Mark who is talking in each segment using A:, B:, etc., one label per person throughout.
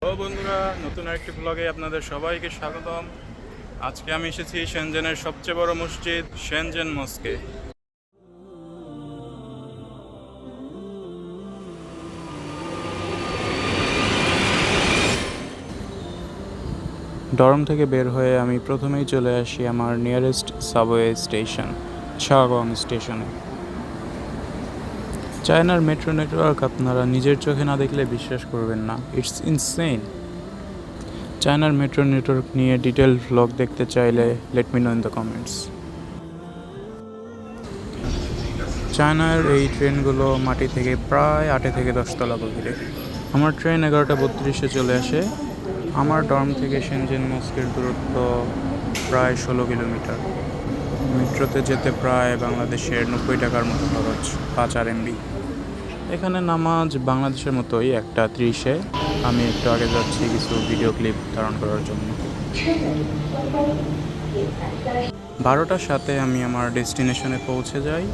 A: বন্ধুরা, নতুন আরেকটি ব্লগে আপনাদের সবাইকে স্বাগতম। আজকে আমি এসেছি শেনজেনের সবচেয়ে বড় মসজিদ শেনজেন মস্কে। ডরম থেকে বের হয়ে আমি প্রথমেই চলে আসি আমার নিয়ারেস্ট সাবওয়ে স্টেশন শাওগং স্টেশনে। চায়নার মেট্রো নেটওয়ার্ক আপনারা নিজের চোখে না দেখলে বিশ্বাস করবেন না, ইটস ইনসেইন। চায়নার মেট্রো নেটওয়ার্ক নিয়ে ডিটেল ভ্লগ দেখতে চাইলে let me no in the comments. চায়নার এই ট্রেনগুলো মাটি থেকে প্রায় 8 থেকে 10 তলা গভীরে। আমার ট্রেন 11:32-এ চলে আসে। আমার ডর্ম থেকে শেনজেন মস্কের দূরত্ব প্রায় 16 কিলোমিটার। মেট্রোতে যেতে প্রায় বাংলাদেশের 90 টাকার মতো খরচ, 5 RMB। এখানে নামাজ বাংলাদেশের মতোই 1:30-এ। আমি একটু আগে যাচ্ছি কিছু ভিডিও ক্লিপ ধারণ করার জন্য। 12টার সাথে আমি আমার ডেস্টিনেশনে পৌঁছে যাই।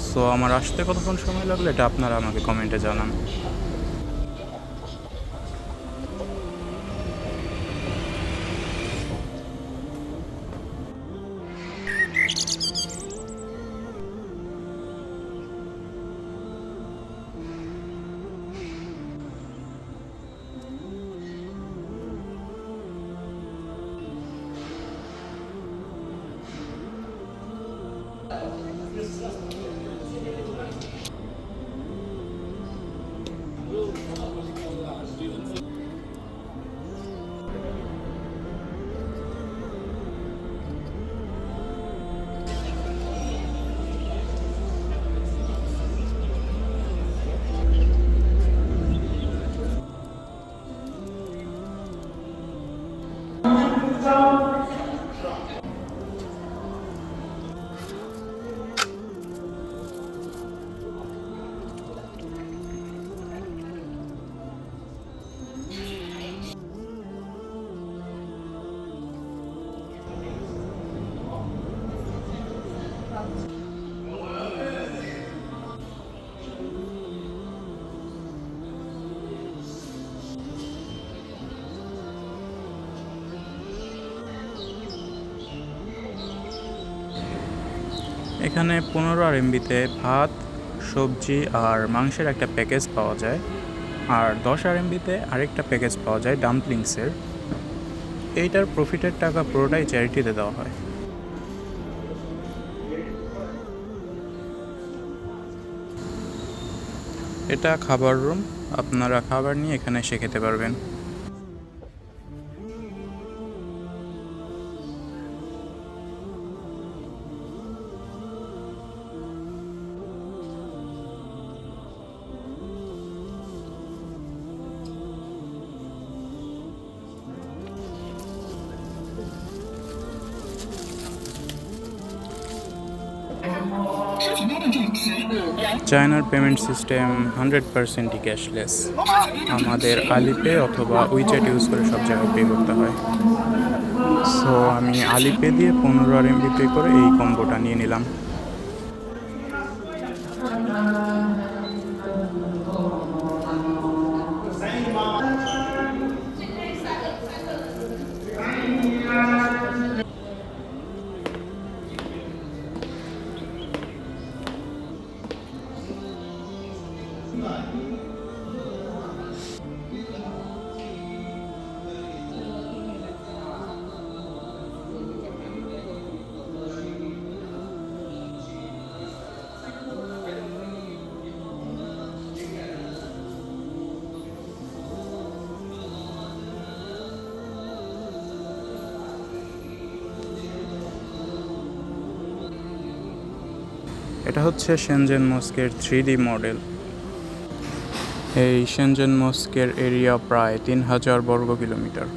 A: সো আমার আসতে কতক্ষণ সময় লাগলো এটা আপনারা আমাকে কমেন্টে জানান। এখানে 15 RMB-তে ভাত, সবজি আর মাংসের একটা প্যাকেজ পাওয়া যায়, আর 10 RMB-তে আরেকটা প্যাকেজ পাওয়া যায় ডাম্পলিংসের। এইটার প্রফিটের টাকা পুরোটাই চ্যারিটিতে দেওয়া হয়। এটা খাবার রুম, আপনারা খাবার নিয়ে এখানে এসে খেতে পারবেন। চায়নার পেমেন্ট সিস্টেম 100%ই ক্যাশলেস। আমাদের আলিপে অথবা উইচ্যাট ইউজ করে সব জায়গায় পে করতে হয়। সো আমি আলিপে দিয়ে 15 RMB পে করে এই কম্বোটা নিয়ে নিলাম। এটা হচ্ছে শেনজেন মস্কের 3D মডেল। এই শেনজেন মস্কের এরিয়া প্রায় 3000 বর্গ kilometre.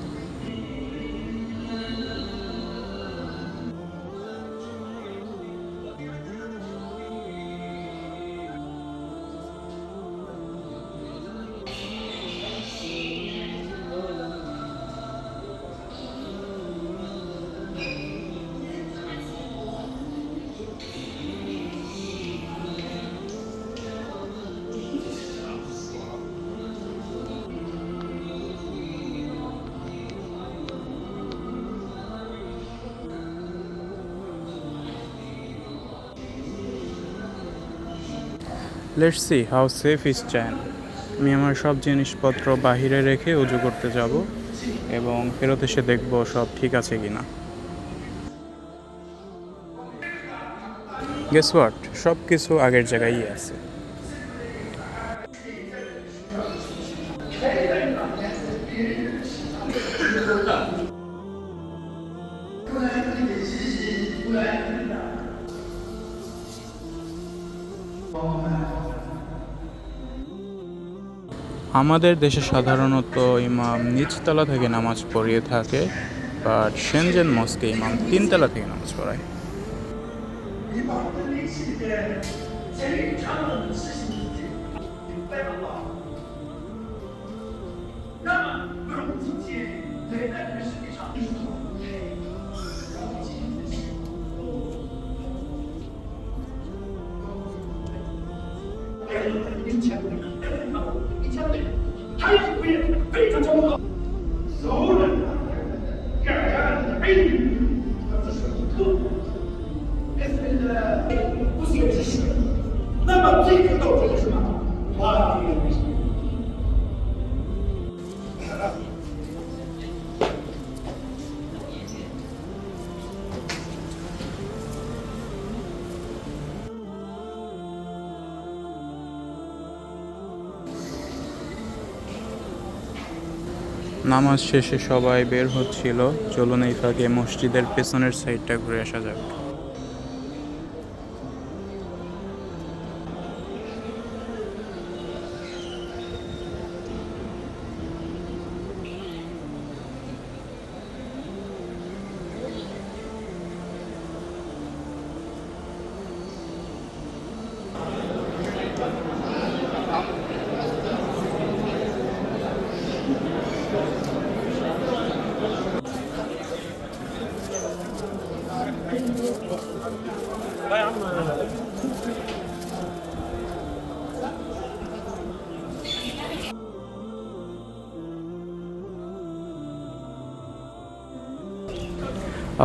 A: Let's see how safe is China. আমি আমার সব জিনিসপত্র বাহিরে রেখে উজু করতে যাব এবং ফেরত এসে দেখব সব ঠিক আছে কিনা। গেস হোয়াট, সব কিছু আগের জায়গায়ই আছে। আমাদের দেশে সাধারণত ইমাম নিচতলা থেকে নামাজ পড়িয়ে থাকে, বাট শেনজেন মস্কে ইমাম 3 তলা থেকে নামাজ পড়ায়। নামাজ শেষে সবাই বের হচ্ছিল, চলুন এই ফাঁকে মসজিদের পেছনের সাইডটা ঘুরে আসা যাক।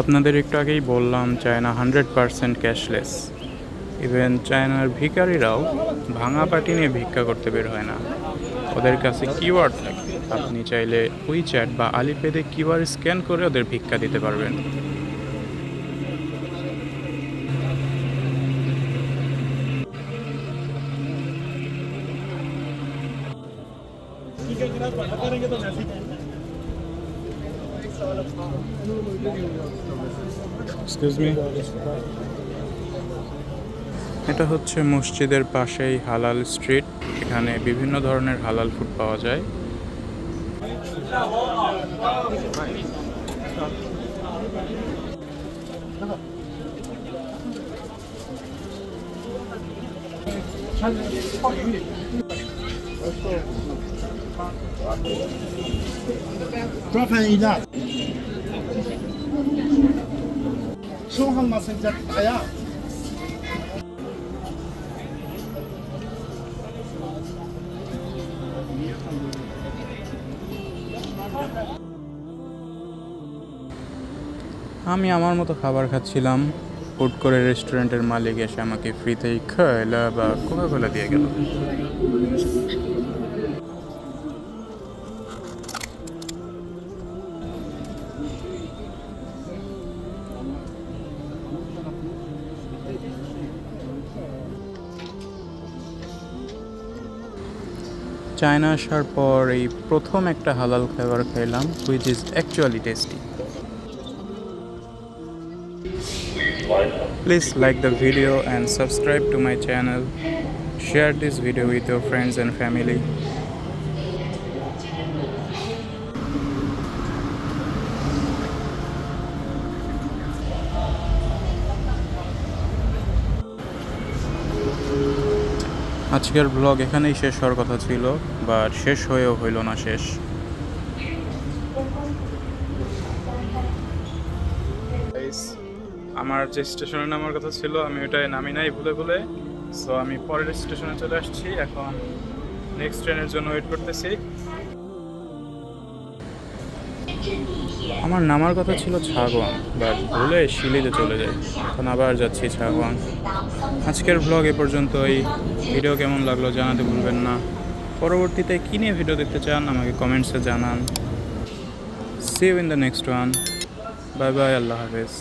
A: আপনাদের একটু আগেই বললাম চায়না 100% ক্যাশলেস। ইভেন চায়নার ভিখারিরাও ভাঙা পাটি নিয়ে ভিক্ষা করতে বের হয় না, ওদের কাছে কিউআর থাকে। আপনি চাইলে উইচ্যাট বা আলিপেতে কিউআর স্ক্যান করে ওদের ভিক্ষা দিতে পারবেন। এক্সকিউজ মি, এটা হচ্ছে মসজিদের পাশেই হালাল স্ট্রিট। এখানে বিভিন্ন ধরনের হালাল ফুড পাওয়া যায়। আমি আমার মতো খাবার খাচ্ছিলাম, হুট করে রেস্টুরেন্টের মালিক এসে আমাকে ফ্রিতেই খাইলা বা কোকা কোলা দিয়ে গেল। চায়না আসার পর এই প্রথম একটা হালাল খাবার খাইলাম, which is actually tasty. Please like the video and subscribe to my channel. Share this video with your friends and family. আজকের ব্লগ এখানেই শেষ হওয়ার কথা ছিল, বাট শেষ হয়েও হইল না শেষ। আমার যে স্টেশনে নামার কথা ছিল আমি ওটাই নামি নাই ভুলে, সো আমি পরের স্টেশনে চলে আসছি। এখন নেক্সট ট্রেনের জন্য ওয়েট করতেছি। আমার নামার কথা ছিল ছাগওয়ান, বাট ভুলে শিলিতে চলে যাই। এখন আবার যাচ্ছি ছাগওয়ান। আজকের ব্লগ এ পর্যন্তই। ভিডিও কেমন লাগলো জানাতে ভুলবেন না। পরবর্তীতে কী নিয়ে ভিডিও দেখতে চান আমাকে কমেন্টসে জানান। See you in the next one. Bye bye, আল্লাহ হাফেজ।